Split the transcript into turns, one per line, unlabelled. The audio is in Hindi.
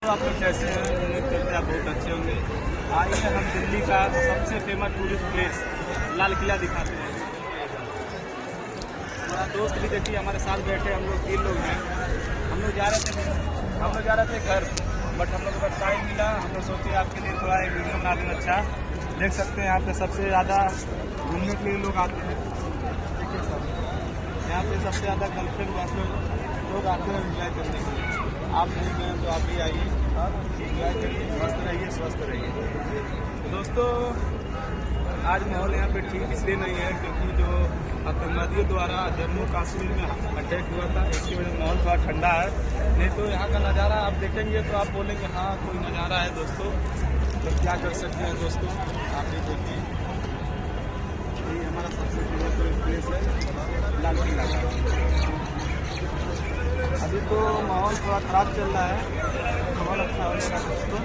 आप लोग कैसे हैं? उम्मीद करते हैं आप बहुत अच्छे होंगे। आइए हम दिल्ली का सबसे famous tourist place Lal Qila दिखाते हैं। हमारा दोस्त भी देखिए हमारे साथ बैठे, हम लोग 3 लोग हैं। हम लोग जा रहे थे घर, बट हम लोग को बस टाइम मिला। हम लोग सोचे आपके लिए थोड़ा एक वीडियो बना दें। अच्छा देख सकते हैं यहाँ पे सबसे ज़्यादा घूमने के लिए लोग आते हैं। देखिए सब यहाँ पे सबसे ज़्यादा गर्लफ्रेंड बॉयफ्रेंड लोग आते हैं एंजॉय करने के लिए। आप नहीं गए तो आप भी आइए और एंजॉय करिए, मस्त रहिए, स्वस्थ रहिए। तो दोस्तों आज माहौल यहाँ पे ठीक इसलिए नहीं है क्योंकि जो आतंकवादियों द्वारा जम्मू कश्मीर में अटैक हुआ था, इसकी वजह से माहौल थोड़ा ठंडा है। नहीं तो यहाँ का नज़ारा आप देखेंगे तो आप बोलेंगे हाँ कोई नज़ारा है दोस्तों। तो क्या कर सकते हैं दोस्तों, आप भी देखिए। ये हमारा सबसे फेमस प्लेस है लाल किला। अभी तो माहौल थोड़ा ख़राब चल रहा है, माहौल अच्छा हो जाएगा दोस्तों।